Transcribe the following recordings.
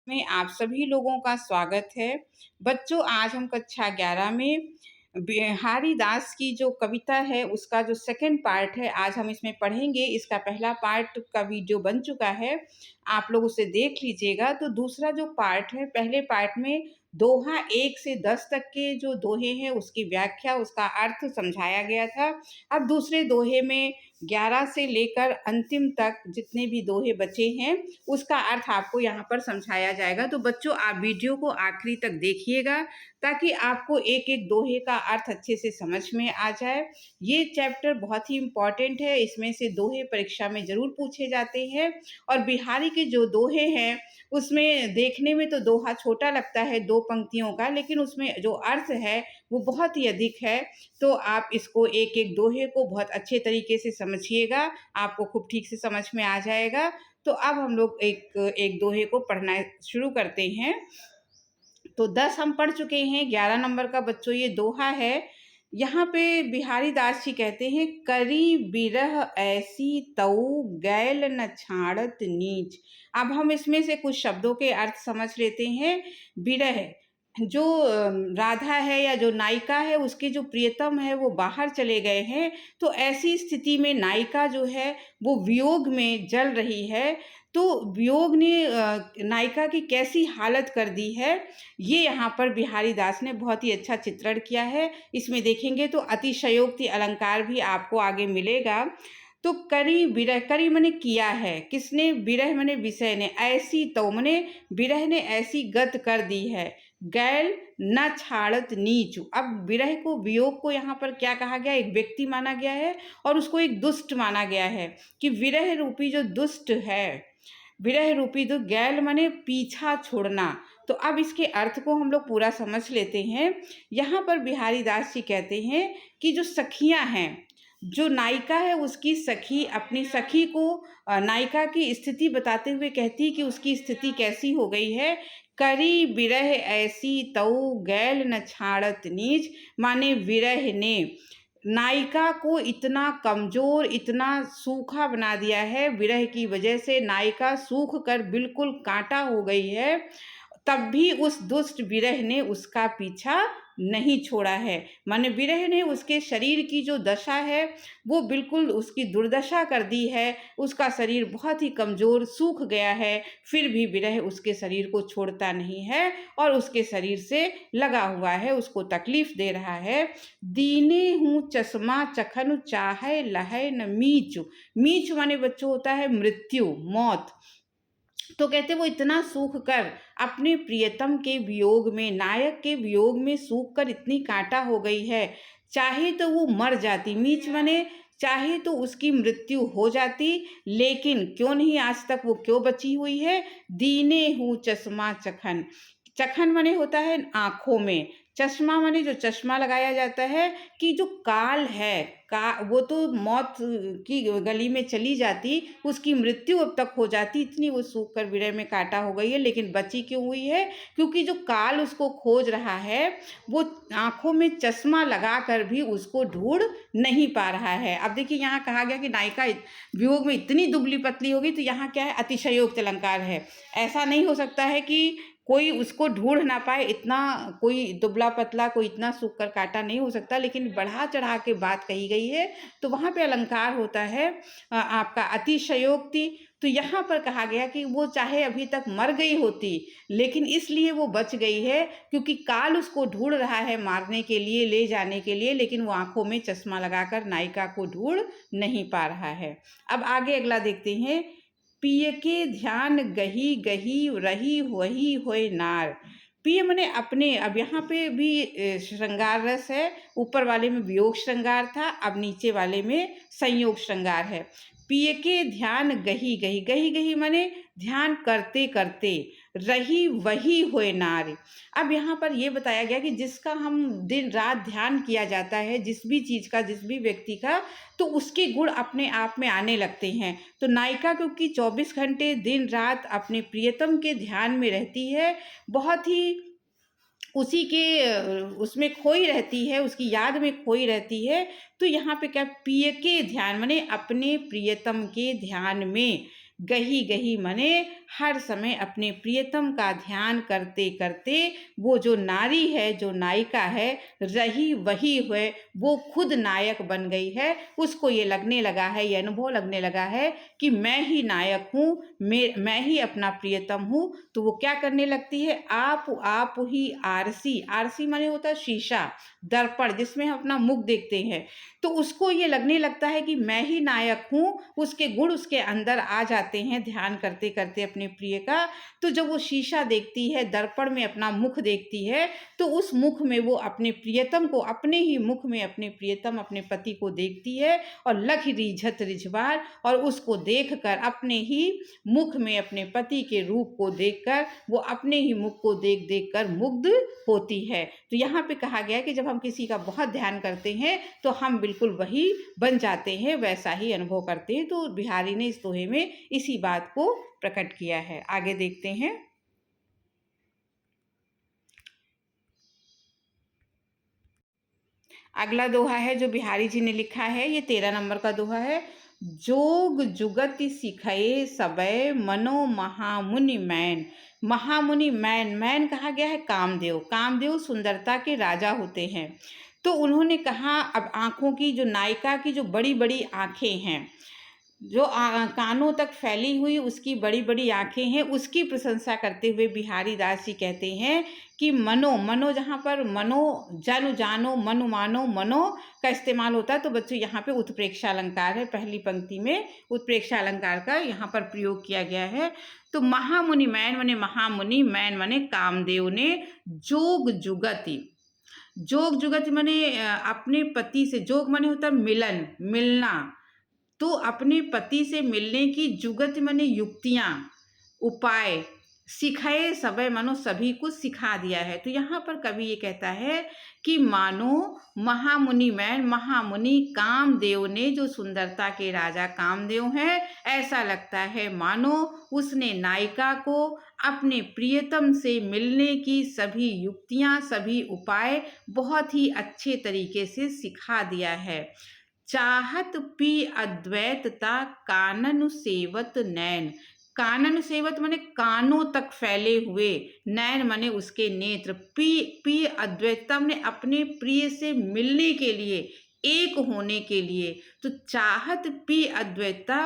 में आप सभी लोगों का स्वागत है। बच्चों, आज हम कक्षा 11 में बिहारी दास की जो कविता है उसका जो सेकंड पार्ट है आज हम इसमें पढ़ेंगे। इसका पहला पार्ट का वीडियो बन चुका है, आप लोग उसे देख लीजिएगा। तो दूसरा जो पार्ट है, पहले पार्ट में दोहा 1 से 10 तक के जो दोहे हैं उसकी व्याख्या, उसका अर्थ समझाया गया था। अब दूसरे दोहे में 11 से लेकर अंतिम तक जितने भी दोहे बचे हैं उसका अर्थ आपको यहाँ पर समझाया जाएगा। तो बच्चों, आप वीडियो को आखिरी तक देखिएगा ताकि आपको एक एक दोहे का अर्थ अच्छे से समझ में आ जाए। ये चैप्टर बहुत ही इम्पॉर्टेंट है, इसमें से दोहे परीक्षा में ज़रूर पूछे जाते हैं। और बिहारी के जो दोहे हैं उसमें देखने में तो दोहा छोटा लगता है, 2 पंक्तियों का, लेकिन उसमें जो अर्थ है वो बहुत ही अधिक है। तो आप इसको एक एक दोहे को बहुत अच्छे तरीके से समझिएगा, आपको खूब ठीक से समझ में आ जाएगा। तो अब हम लोग एक एक दोहे को पढ़ना शुरू करते हैं। तो 10 हम पढ़ चुके हैं, 11 नंबर का बच्चों ये दोहा है। यहाँ पे बिहारी दास जी कहते हैं, करी बिरह ऐसी तऊ गैल न छाड़त नीच। अब हम इसमें से कुछ शब्दों के अर्थ समझ लेते हैं। बिरह जो राधा है या जो नायिका है, उसके जो प्रियतम है वो बाहर चले गए हैं। तो ऐसी स्थिति में नायिका जो है वो वियोग में जल रही है। तो वियोग ने नायिका की कैसी हालत कर दी है, ये यहाँ पर बिहारी दास ने बहुत ही अच्छा चित्रण किया है। इसमें देखेंगे तो अतिशयोक्ति अलंकार भी आपको आगे मिलेगा। तो करी बिरह, करी मने किया है, किसने? बिरह मने विषय ने, ऐसी तो मने बिरह ने ऐसी गत कर दी है। गैल न छाड़त नीच। अब विरह को, वियोग को यहाँ पर क्या कहा गया? एक व्यक्ति माना गया है और उसको एक दुष्ट माना गया है कि विरह रूपी जो दुष्ट है, विरह रूपी तो गैल माने पीछा छोड़ना। तो अब इसके अर्थ को हम लोग पूरा समझ लेते हैं। यहाँ पर बिहारी दास जी कहते हैं कि जो सखियाँ हैं, जो नायिका है उसकी सखी अपनी सखी को नायिका की स्थिति बताते हुए कहती कि उसकी स्थिति कैसी हो गई है। करी बिरह ऐसी तऊ गैल न छाड़त नीच, माने विरह ने नायिका को इतना कमजोर, इतना सूखा बना दिया है। विरह की वजह से नायिका सूख कर बिल्कुल कांटा हो गई है, तब भी उस दुष्ट विरह ने उसका पीछा नहीं छोड़ा है। माने विरह ने उसके शरीर की जो दशा है वो बिल्कुल उसकी दुर्दशा कर दी है। उसका शरीर बहुत ही कमज़ोर सूख गया है, फिर भी विरह उसके शरीर को छोड़ता नहीं है और उसके शरीर से लगा हुआ है, उसको तकलीफ दे रहा है। दीने हूँ चश्मा चखन चाहे लहे न मीच। मीच माने बच्चों होता है मृत्यु, मौत। तो कहते वो इतना सूख कर अपने प्रियतम के वियोग में, नायक के वियोग में सूख कर इतनी कांटा हो गई है। चाहे तो वो मर जाती, मीच बने, चाहे तो उसकी मृत्यु हो जाती, लेकिन क्यों नहीं, आज तक वो क्यों बची हुई है? दीने हूँ चश्मा चखन। चखन माने होता है आँखों में, चश्मा माने जो चश्मा लगाया जाता है कि जो काल है, का वो तो मौत की गली में चली जाती, उसकी मृत्यु अब तक हो जाती, इतनी वो सूख कर विरह में कांटा हो गई है, लेकिन बची क्यों हुई है? क्योंकि जो काल उसको खोज रहा है वो आँखों में चश्मा लगा कर भी उसको ढूंढ नहीं पा रहा है। अब देखिए यहाँ कहा गया कि नायिका वियोग में इतनी दुबली पतली होगी, तो यहाँ क्या है? अतिशयोक्ति अलंकार है। ऐसा नहीं हो सकता है कि कोई उसको ढूंढ ना पाए, इतना कोई दुबला पतला, कोई इतना सूख कर काटा नहीं हो सकता, लेकिन बढ़ा चढ़ा के बात कही गई है तो वहाँ पे अलंकार होता है आपका अतिशयोक्ति। तो यहाँ पर कहा गया कि वो चाहे अभी तक मर गई होती, लेकिन इसलिए वो बच गई है क्योंकि काल उसको ढूंढ रहा है मारने के लिए, ले जाने के लिए, लेकिन वो आंखों में चश्मा लगाकर नायिका को ढूंढ नहीं पा रहा है। अब आगे अगला देखते हैं। पिय के ध्यान गही गही रही वही होए नार। पिय मने अपने, अब यहाँ पे भी श्रृंगार रस है। ऊपर वाले में वियोग श्रृंगार था, अब नीचे वाले में संयोग श्रृंगार है। पिय के ध्यान गही गही, गही गही माने ध्यान करते करते, रही वही होए नार। अब यहाँ पर ये बताया गया कि जिसका हम दिन रात ध्यान किया जाता है, जिस भी चीज़ का, जिस भी व्यक्ति का, तो उसके गुण अपने आप में आने लगते हैं। तो नायिका क्योंकि 24 घंटे दिन रात अपने प्रियतम के ध्यान में रहती है, बहुत ही उसी के उसमें खोई रहती है, उसकी याद में खोई रहती है। तो यहाँ पे क्या? पिय के ध्यान माने अपने प्रियतम के ध्यान में गही गही मने हर समय अपने प्रियतम का ध्यान करते करते वो जो नारी है, जो नायिका है, रही वही हुए, वो खुद नायक बन गई है। उसको ये लगने लगा है, ये अनुभव लगने लगा है कि मैं ही नायक हूँ, मैं ही अपना प्रियतम हूँ। तो वो क्या करने लगती है, आप ही आरसी, आरसी माने होता है शीशा, दर्पण जिसमें हम अपना मुख देखते हैं। तो उसको ये लगने लगता है कि मैं ही नायक हूँ। उसके गुण उसके अंदर आ जाते हैं ध्यान करते करते अपने प्रिय का। तो जब वो शीशा देखती है, दर्पण में अपना मुख देखती है, तो उस मुख में वो अपने प्रियतम को, अपने ही मुख में अपने प्रियतम, अपने पति को देखती है और लख रिझत रिझवार, और उसको देखकर, अपने ही मुख में अपने पति के रूप को देखकर वो अपने ही मुख को देख देख कर मुग्ध होती है। तो यहाँ पे कहा गया कि जब हम किसी का बहुत ध्यान करते हैं तो हम बिल्कुल वही बन जाते हैं, वैसा ही अनुभव करते हैं। तो बिहारी ने इस दोहे में इसी बात को प्रकट किया है। आगे देखते हैं। अगला दोहा है जो बिहारी जी ने लिखा है, ये 13 नंबर का दोहा है। जोग जुगति सिखये सबय मनो महामुनि मैन। महामुनि मैन, मैन कहा गया है कामदेव। कामदेव सुंदरता के राजा होते हैं। तो उन्होंने कहा, अब आँखों की, जो नायिका की जो बड़ी बड़ी आँखें हैं, जो कानों तक फैली हुई उसकी बड़ी बड़ी आँखें हैं, उसकी प्रशंसा करते हुए बिहारी दास जी कहते हैं कि मनो, मनो जहाँ पर मनो, जानो जानो, मनु मानो, मनो का इस्तेमाल होता है। तो बच्चों यहाँ पे उत्प्रेक्षा अलंकार है, पहली पंक्ति में उत्प्रेक्षा अलंकार का यहाँ पर प्रयोग किया गया है। तो महामुनि, मैन मने महामुनि, मैन मने कामदेव ने जोग जुगति, जोग जुगति मने अपने पति से, जोग मने होता है मिलन, मिलना। तो अपने पति से मिलने की जुगत माने युक्तियाँ, उपाय, सिखाए सबे मानो सभी को सिखा दिया है। तो यहाँ पर कवि ये कहता है कि मानो महामुनि मैन, महामुनि कामदेव ने, जो सुंदरता के राजा कामदेव हैं, ऐसा लगता है मानो उसने नायिका को अपने प्रियतम से मिलने की सभी युक्तियाँ, सभी उपाय बहुत ही अच्छे तरीके से सिखा दिया है। चाहत पी अद्वैतता कानन सेवत नैन। कानन सेवत माने कानों तक फैले हुए, नैन माने उसके नेत्र, पी अद्वैतता माने अपने प्रिय से मिलने के लिए, एक होने के लिए। तो चाहत पी अद्वैतता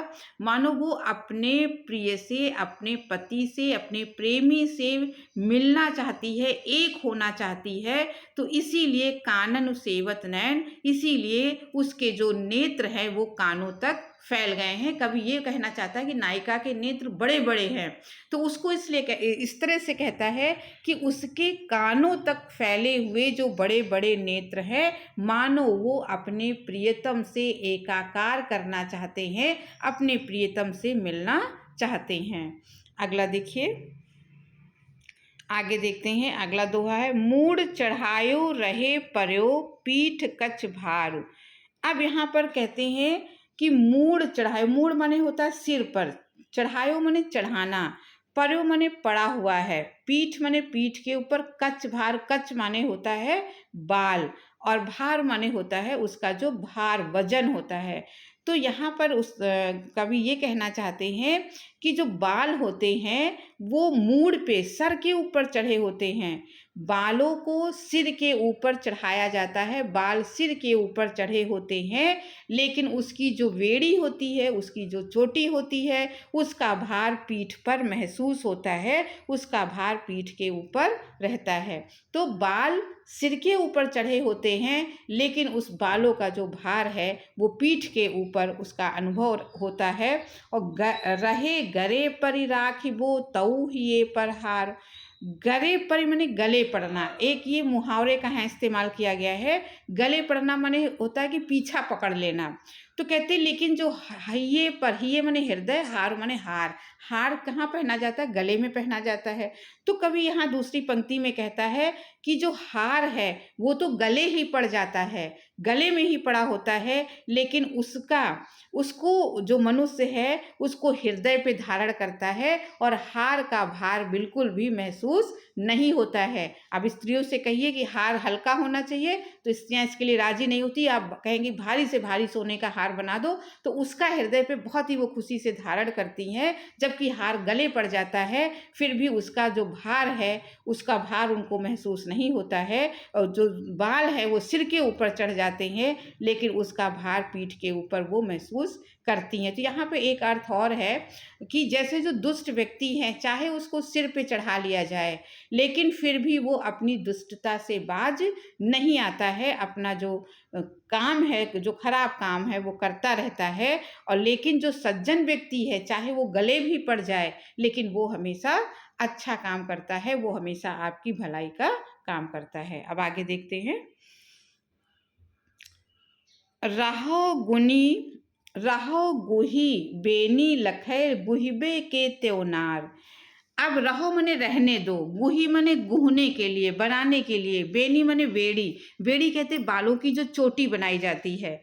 मानो वो अपने प्रिय से, अपने पति से, अपने प्रेमी से मिलना चाहती है, एक होना चाहती है। तो इसीलिए कानन सेवत नैन, इसीलिए उसके जो नेत्र हैं वो कानों तक फैल गए हैं। कभी ये कहना चाहता है कि नायिका के नेत्र बड़े बड़े हैं, तो उसको इसलिए इस तरह से कहता है कि उसके कानों तक फैले हुए जो बड़े बड़े नेत्र हैं, मानो वो अपने प्रियतम से एकाकार करना चाहते हैं, अपने प्रियतम से मिलना चाहते हैं। अगला देखिए, आगे देखते हैं। अगला दोहा है, मूड चढ़ायो रहे पर्यो पीठ कछ भारू। अब यहाँ पर कहते हैं कि मूड चढ़ायो, मूड माने होता है सिर पर, चढ़ायो माने चढ़ाना, पर्यो माने पड़ा हुआ है, पीठ माने पीठ के ऊपर, कच भार, कच माने होता है बाल, और भार माने होता है उसका जो भार, वजन होता है। तो यहाँ पर उस कवि ये कहना चाहते हैं कि जो बाल होते हैं वो मूड पे, सर के ऊपर चढ़े होते हैं। बालों को सिर के ऊपर चढ़ाया जाता है, बाल सिर के ऊपर चढ़े होते हैं, लेकिन उसकी जो वेड़ी होती है, उसकी जो चोटी होती है, उसका भार पीठ पर महसूस होता है, उसका भार पीठ के ऊपर रहता है। तो बाल सिर के ऊपर चढ़े होते हैं, लेकिन उस बालों का जो भार है वो पीठ के ऊपर उसका अनुभव होता है। और रहे गरे परि राखिबो तऊ हिये पर हार। गले पर माने गले पड़ना, एक ये मुहावरे का है इस्तेमाल किया गया है। गले पड़ना माने होता है कि पीछा पकड़ लेना। तो कहते लेकिन जो हिये पर, हिये माने हृदय, हार माने हार, हार कहाँ पहना जाता है, गले में पहना जाता है। तो कभी यहाँ दूसरी पंक्ति में कहता है कि जो हार है वो तो गले ही पड़ जाता है, गले में ही पड़ा होता है, लेकिन उसको जो मनुष्य है उसको हृदय पे धारण करता है और हार का भार बिल्कुल भी महसूस नहीं होता है। अब स्त्रियों से कहिए कि हार हल्का होना चाहिए तो स्त्रियाँ इसके लिए राज़ी नहीं होती। आप कहेंगी भारी से भारी सोने का हार बना दो तो उसका हृदय पे बहुत ही वो खुशी से धारण करती हैं। जबकि हार गले पड़ जाता है फिर भी उसका जो भार है उसका भार उनको महसूस नहीं होता है, और जो बाल है वो सिर के ऊपर चढ़ जाते हैं लेकिन उसका भार पीठ के ऊपर वो महसूस करती हैं। तो यहाँ पे एक अर्थ और है कि जैसे जो दुष्ट व्यक्ति हैं चाहे उसको सिर पे चढ़ा लिया जाए लेकिन फिर भी वो अपनी दुष्टता से बाज नहीं आता है, अपना जो काम है, जो खराब काम है वो करता रहता है। और लेकिन जो सज्जन व्यक्ति है चाहे वो गले भी पड़ जाए लेकिन वो हमेशा अच्छा काम करता है, वो हमेशा आपकी भलाई का काम करता है। अब आगे देखते हैं। रहो गुनी रहो गुही बेनी लखै बुहिबे के त्योनार। अब रहो मने रहने दो, गुही मने गूहने के लिए, बनाने के लिए, बेनी मने बेड़ी। बेड़ी कहते बालों की जो चोटी बनाई जाती है।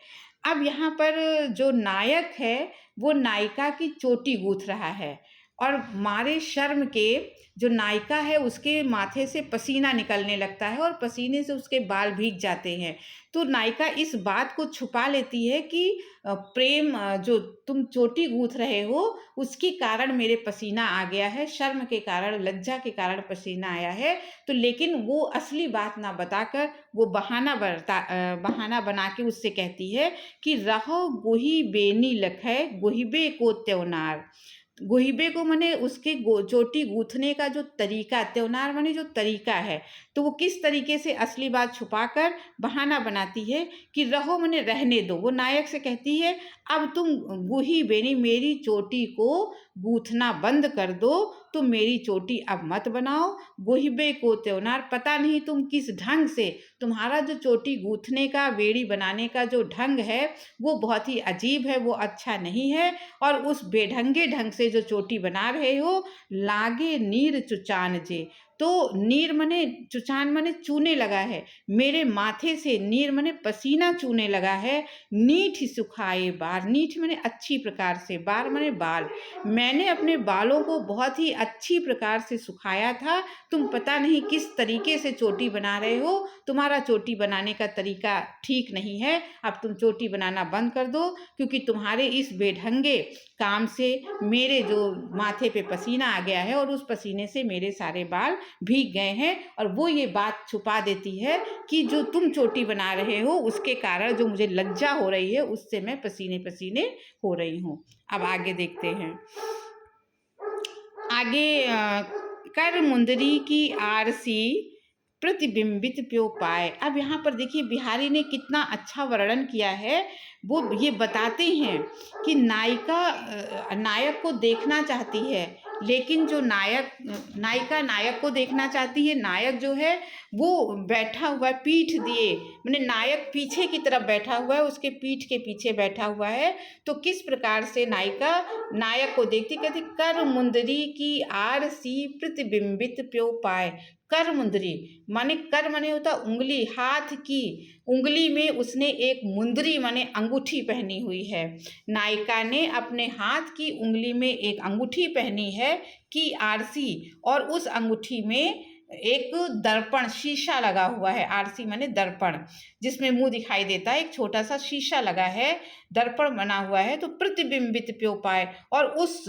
अब यहाँ पर जो नायक है वो नायिका की चोटी गूंथ रहा है और मारे शर्म के जो नायिका है उसके माथे से पसीना निकलने लगता है और पसीने से उसके बाल भीग जाते हैं। तो नायिका इस बात को छुपा लेती है कि प्रेम जो तुम चोटी गूंथ रहे हो उसके कारण मेरे पसीना आ गया है, शर्म के कारण, लज्जा के कारण पसीना आया है। तो लेकिन वो असली बात ना बताकर वो बहाना बना के उससे कहती है कि रहो गुही बेनी लखै गुहिबे को त्योनार। गोहिबे को मने उसके चोटी गूंथने का जो तरीका, त्योनार मने जो तरीका है, तो वो किस तरीके से असली बात छुपाकर बहाना बनाती है कि रहो मने रहने दो। वो नायक से कहती है अब तुम गुही बेनी मेरी चोटी को गूंथना बंद कर दो, तुम मेरी चोटी अब मत बनाओ। गोहिबे को त्योनार, पता नहीं तुम किस ढंग से, तुम्हारा जो चोटी गूंथने का, बेड़ी बनाने का जो ढंग है वो बहुत ही अजीब है, वो अच्छा नहीं है। और उस बेढंगे ढंग से जो चोटी बना रहे हो, लागे नीर चुचान जे। तो नीर मने चुचान मने चूने लगा है, मेरे माथे से नीर मने पसीना चूने लगा है। नीठ सुखाए बार, नीठ मने अच्छी प्रकार से, बार मने बाल। मैंने अपने बालों को बहुत ही अच्छी प्रकार से सुखाया था, तुम पता नहीं किस तरीके से चोटी बना रहे हो, तुम्हारा चोटी बनाने का तरीका ठीक नहीं है। अब तुम चोटी बनाना बंद कर दो क्योंकि तुम्हारे इस बेढंगे काम से मेरे जो माथे पे पसीना आ गया है और उस पसीने से मेरे सारे बाल भीग गए हैं। और वो ये बात छुपा देती है कि जो तुम चोटी बना रहे हो उसके कारण जो मुझे लज्जा हो रही है उससे मैं पसीने पसीने हो रही हूँ। अब आगे देखते हैं। आगे कर मुंदरी की आरसी प्रतिबिंबित प्यो पाए। अब यहाँ पर देखिए बिहारी ने कितना अच्छा वर्णन किया है। वो ये बताते हैं कि नायिका नायक को देखना चाहती है लेकिन जो नायिका नायक को देखना चाहती है, नायक जो है वो बैठा हुआ है पीठ दिए, मैंने नायक पीछे की तरफ बैठा हुआ है, उसके पीठ के पीछे बैठा हुआ है। तो किस प्रकार से नायिका नायक को देखती, कहती कर मुंदरी की आर सी प्रतिबिंबित प्यो पाए। कर मुंदरी माने, कर माने होता उंगली, हाथ की उंगली में उसने एक मुंदरी माने अंगूठी पहनी हुई है। नायिका ने अपने हाथ की उंगली में एक अंगूठी पहनी है कि आरसी, और उस अंगूठी में एक दर्पण शीशा लगा हुआ है। आरसी माने दर्पण, जिसमें मुंह दिखाई देता है, एक छोटा सा शीशा लगा है, दर्पण बना हुआ है। तो प्रतिबिंबित प्यो पाए, और उस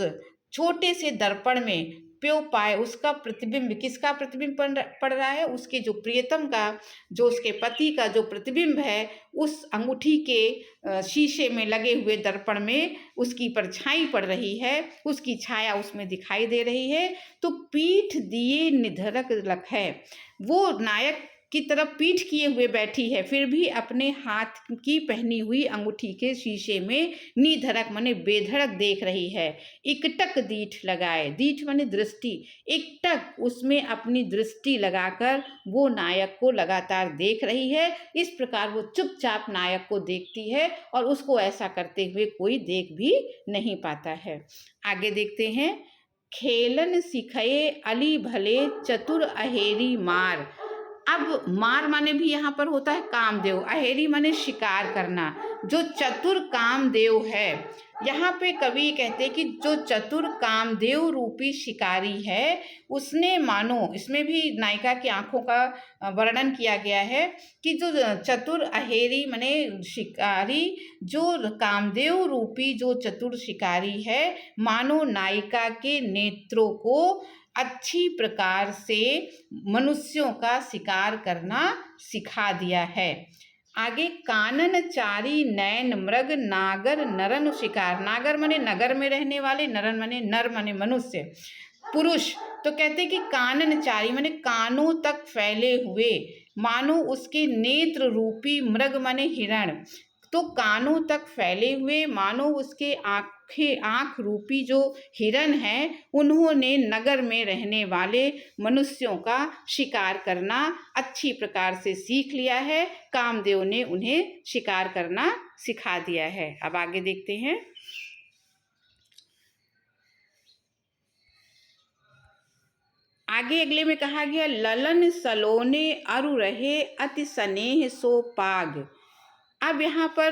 छोटे से दर्पण में प्यो पाए, उसका प्रतिबिंब, किसका प्रतिबिंब पड़ रहा है, उसके जो प्रियतम का, जो उसके पति का जो प्रतिबिंब है उस अंगूठी के शीशे में लगे हुए दर्पण में उसकी परछाई पड़ रही है, उसकी छाया उसमें दिखाई दे रही है। तो पीठ दिए निधरक लखै, वो नायक की तरफ पीठ किए हुए बैठी है, फिर भी अपने हाथ की पहनी हुई अंगूठी के शीशे में निधड़क माने बेधड़क देख रही है। एकटक दीठ लगाए, दीठ माने दृष्टि, एकटक उसमें अपनी दृष्टि लगाकर वो नायक को लगातार देख रही है। इस प्रकार वो चुपचाप नायक को देखती है और उसको ऐसा करते हुए कोई देख भी नहीं पाता है। आगे देखते हैं। खेलन सिखये अली भले चतुर अहेरी मार। अब मार माने भी यहाँ पर होता है कामदेव, अहेरी माने शिकार करना, जो चतुर कामदेव है। यहाँ पे कवि कहते हैं कि जो चतुर कामदेव रूपी शिकारी है उसने मानो, इसमें भी नायिका की आंखों का वर्णन किया गया है कि जो चतुर अहेरी माने शिकारी, जो कामदेव रूपी जो चतुर शिकारी है, मानो नायिका के नेत्रों को अच्छी प्रकार से मनुष्यों का शिकार करना सिखा दिया है। आगे कानन चारी नैन मृग नागर नरन शिकार, नागर माने नगर में रहने वाले, नरन माने नर माने मनुष्य पुरुष। तो कहते कि कानन चारी माने कानों तक फैले हुए, मानो उसके नेत्र रूपी मृग माने हिरण, तो कानों तक फैले हुए मानो उसके आँख रूपी जो हिरण हैं, उन्होंने नगर में रहने वाले मनुष्यों का शिकार करना अच्छी प्रकार से सीख लिया है। कामदेव ने उन्हें शिकार करना सिखा दिया है। अब आगे देखते हैं। आगे अगले में कहा गया ललन सलोने अरु रहे अति स्नेह सो पाग। अब यहाँ पर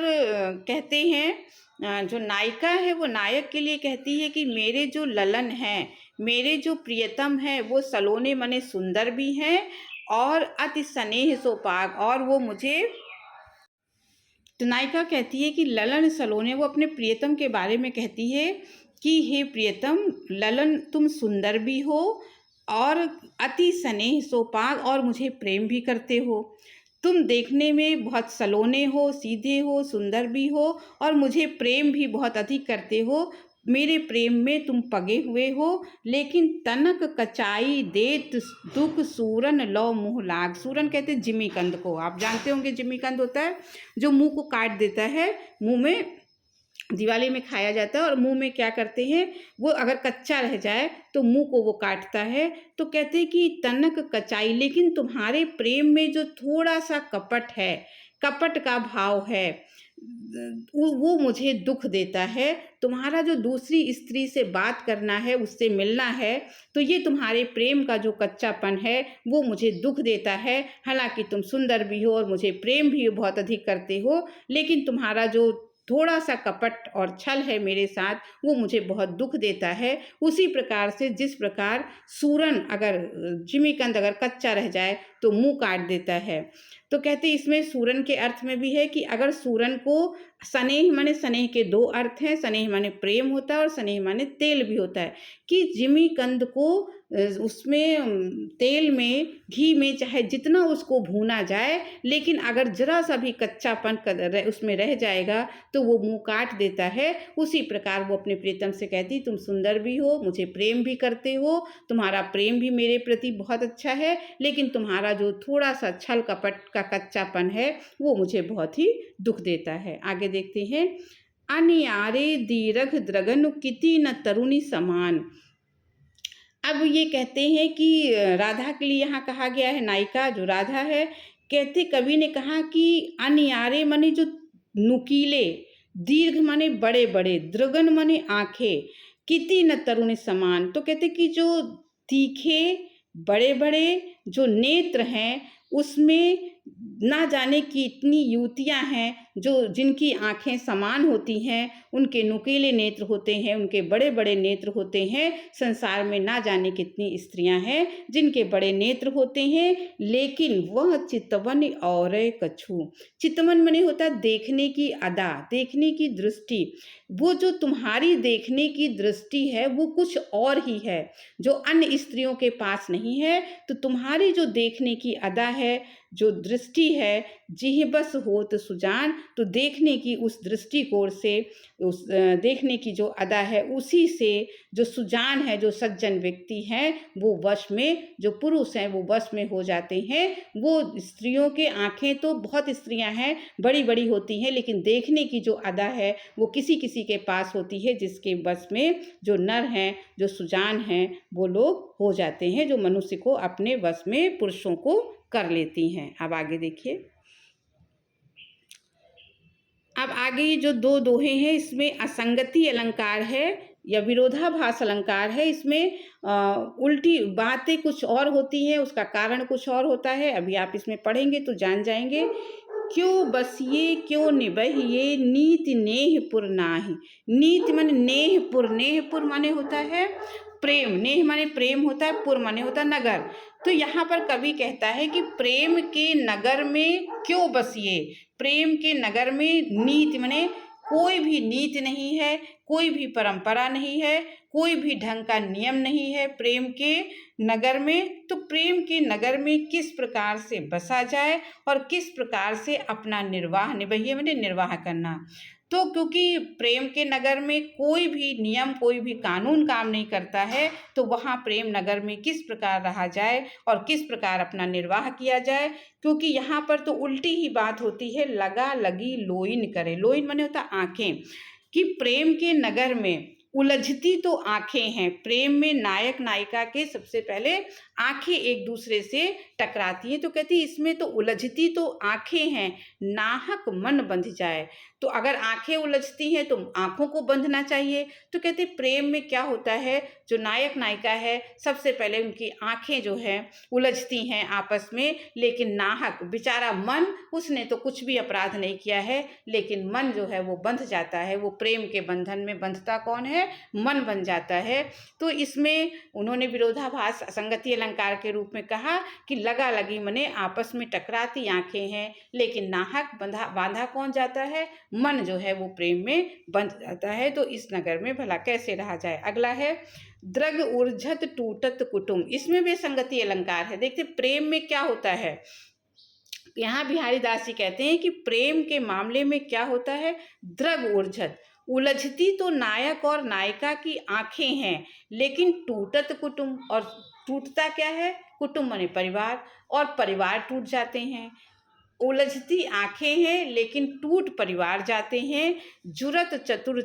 कहते हैं जो नायिका है वो नायक के लिए कहती है कि मेरे जो ललन हैं, मेरे जो प्रियतम हैं, वो सलोने माने सुंदर भी हैं और अति स्नेह सो पाग, और वो मुझे, तो नायिका कहती है कि ललन सलोने, वो अपने प्रियतम के बारे में कहती है कि हे प्रियतम, ललन तुम सुंदर भी हो और अति स्नेह सोपाग, और मुझे प्रेम भी करते हो। तुम देखने में बहुत सलोने हो, सीधे हो, सुंदर भी हो और मुझे प्रेम भी बहुत अधिक करते हो। मेरे प्रेम में तुम पगे हुए हो, लेकिन तनक कचाई देत दुख सूरन लौ मुँह लाग। सूरन कहते हैं जिमीकंद को, आप जानते होंगे जिमीकंद होता है जो मुंह को काट देता है, मुंह में दिवाली में खाया जाता है, और मुंह में क्या करते हैं वो अगर कच्चा रह जाए तो मुंह को वो काटता है। तो कहते हैं कि तनक कचाई, लेकिन तुम्हारे प्रेम में जो थोड़ा सा कपट है, कपट का भाव है, वो मुझे दुख देता है। तुम्हारा जो दूसरी स्त्री से बात करना है, उससे मिलना है, तो ये तुम्हारे प्रेम का जो कच्चापन है वो मुझे दुख देता है। हालांकि तुम सुंदर भी हो और मुझे प्रेम भी बहुत अधिक करते हो, लेकिन तुम्हारा जो थोड़ा सा कपट और छल है मेरे साथ, वो मुझे बहुत दुख देता है। उसी प्रकार से जिस प्रकार सूरन, अगर जिमीकंद अगर कच्चा रह जाए तो मुंह काट देता है। तो कहते इसमें सूरन के अर्थ में भी है कि अगर सूरन को, स्नेह माने, स्नेह के दो अर्थ हैं, स्नेह माने प्रेम होता है और स्नेह माने तेल भी होता है, कि जिमीकंद को उसमें तेल में, घी में चाहे जितना उसको भूना जाए, लेकिन अगर जरा सा भी कच्चापन उसमें रह जाएगा तो वो मुंह काट देता है। उसी प्रकार वो अपने प्रीतम से कहती, तुम सुंदर भी हो, मुझे प्रेम भी करते हो, तुम्हारा प्रेम भी मेरे प्रति बहुत अच्छा है, लेकिन तुम्हारा जो थोड़ा सा छल कपट का कच्चापन है वो मुझे बहुत ही दुख देता है। आगे देखते हैं। अनियारे दीरघ द्रगन किति न तरुणी समान। अब ये कहते हैं कि राधा के लिए यहाँ कहा गया है, नायिका जो राधा है, कहते कवि ने कहा कि अनियारे माने जो नुकीले, दीर्घ माने बड़े बड़े, द्रगन माने आंखें, किति न तरुण समान। तो कहते कि जो तीखे बड़े बड़े जो नेत्र हैं उसमें ना जाने की इतनी युवतियां हैं जो जिनकी आंखें समान होती हैं, उनके नुकीले नेत्र होते हैं, उनके बड़े बड़े नेत्र होते हैं। संसार में ना जाने कितनी स्त्रियां हैं जिनके बड़े नेत्र होते हैं, लेकिन वह चितवन और कछु। चितवन माने होता है देखने की अदा, देखने की दृष्टि। वो जो तुम्हारी देखने की दृष्टि है वो कुछ और ही है जो अन्य स्त्रियों के पास नहीं है। तो तुम्हारी जो देखने की अदा है, जो दृष्टि है, जिह बस होत सुजान, तो देखने की उस दृष्टिकोण से, उस देखने की जो अदा है, उसी से जो सुजान है, जो सज्जन व्यक्ति हैं, वो वश में, जो पुरुष हैं वो वश में हो जाते हैं। वो स्त्रियों के आंखें तो बहुत स्त्रियां हैं बड़ी बड़ी होती हैं, लेकिन देखने की जो अदा है वो किसी किसी के पास होती है, जिसके वश में जो नर हैं, जो सुजान हैं, वो लोग हो जाते हैं, जो मनुष्य को अपने वश में, पुरुषों को कर लेती हैं। अब आगे देखिए। अब आगे ये जो दो दोहे हैं इसमें असंगति अलंकार है, या विरोधाभास अलंकार है। इसमें उल्टी बातें कुछ और होती हैं, उसका कारण कुछ और होता है। अभी आप इसमें पढ़ेंगे तो जान जाएंगे। क्यों बसिए क्यों निबहिए नीति नेह पुर नाहि। नीति माने नेहपुर, नेहपुर माने होता है प्रेम, नेह माने प्रेम होता है, पुर माने होता है नगर। तो यहाँ पर कवि कहता है कि प्रेम के नगर में क्यों बसिए। प्रेम के नगर में नीति माने कोई भी नीति नहीं है, कोई भी परंपरा नहीं है, कोई भी ढंग का नियम नहीं है प्रेम के नगर में। तो प्रेम के नगर में किस प्रकार से बसा जाए और किस प्रकार से अपना निर्वाह, निबहिए माने निर्वाह करना। तो क्योंकि प्रेम के नगर में कोई भी नियम, कोई भी कानून काम नहीं करता है, तो वहाँ प्रेम नगर में किस प्रकार रहा जाए और किस प्रकार अपना निर्वाह किया जाए। क्योंकि यहाँ पर तो उल्टी ही बात होती है, लगा लगी लोइन करे। लोइन माने होता आँखें, कि प्रेम के नगर में उलझती तो आंखें हैं। प्रेम में नायक नायिका के सबसे पहले आंखें एक दूसरे से टकराती हैं। तो कहती इसमें तो उलझती तो आंखें हैं, नाहक मन बंध जाए। तो अगर आंखें उलझती हैं तो आंखों को बंधना चाहिए। तो कहते प्रेम में क्या होता है, जो नायक नायिका है सबसे पहले उनकी आंखें जो है उलझती हैं आपस में, लेकिन नाहक बेचारा मन, उसने तो कुछ भी अपराध नहीं किया है, लेकिन मन जो है वो बंध जाता है। वो प्रेम के बंधन में बंधता कौन है, मन बन जाता है। तो इसमें उन्होंने विरोधाभास असंगति अलंकार के रूप में कहा कि लगा लगी मने आपस में टकराती आंखें हैं, लेकिन नाहक बांधा कौन जाता है, मन जो है वो प्रेम में बंध जाता है। तो इस नगर में भला कैसे रहा जाए। अगला है द्रग उर्झत टूटत कुटुम। इसमें भी संगति अलंकार है। देखते प्रेम में क्या होता है, यहाँ बिहारी दास जी कहते हैं कि प्रेम के मामले में क्या होता है, द्रग उर्झत, उलझती तो नायक और नायिका की आंखें हैं, लेकिन टूटत कुटुंब, और टूटता क्या है, कुटुंब माने परिवार, और परिवार टूट जाते हैं। उलझती आंखें हैं लेकिन टूट परिवार जाते हैं। जुरत चतुर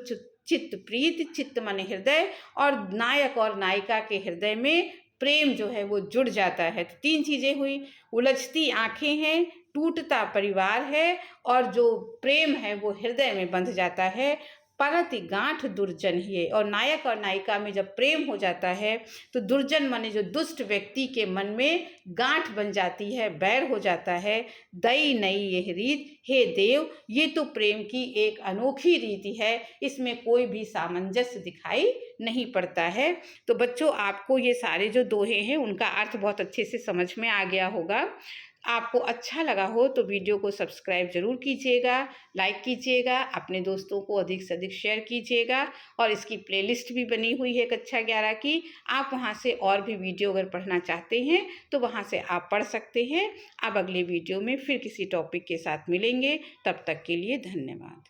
चित्त प्रीत, चित्त माने हृदय, और नायक और नायिका के हृदय में प्रेम जो है वो जुड़ जाता है। तो तीन चीज़ें हुई, उलझती आंखें हैं, टूटता परिवार है, और जो प्रेम है वो हृदय में बंध जाता है। परति गांठ दुर्जन ही। और नायक और नायिका में जब प्रेम हो जाता है तो दुर्जन माने जो दुष्ट व्यक्ति के मन में गांठ बन जाती है, बैर हो जाता है। दई नई यह रीत, हे देव, ये तो प्रेम की एक अनोखी रीति है, इसमें कोई भी सामंजस्य दिखाई नहीं पड़ता है। तो बच्चों, आपको ये सारे जो दोहे हैं उनका अर्थ बहुत अच्छे से समझ में आ गया होगा। आपको अच्छा लगा हो तो वीडियो को सब्सक्राइब जरूर कीजिएगा, लाइक कीजिएगा, अपने दोस्तों को अधिक से अधिक शेयर कीजिएगा। और इसकी प्लेलिस्ट भी बनी हुई है कक्षा 11 की, आप वहां से और भी वीडियो अगर पढ़ना चाहते हैं तो वहां से आप पढ़ सकते हैं। अब अगले वीडियो में फिर किसी टॉपिक के साथ मिलेंगे, तब तक के लिए धन्यवाद।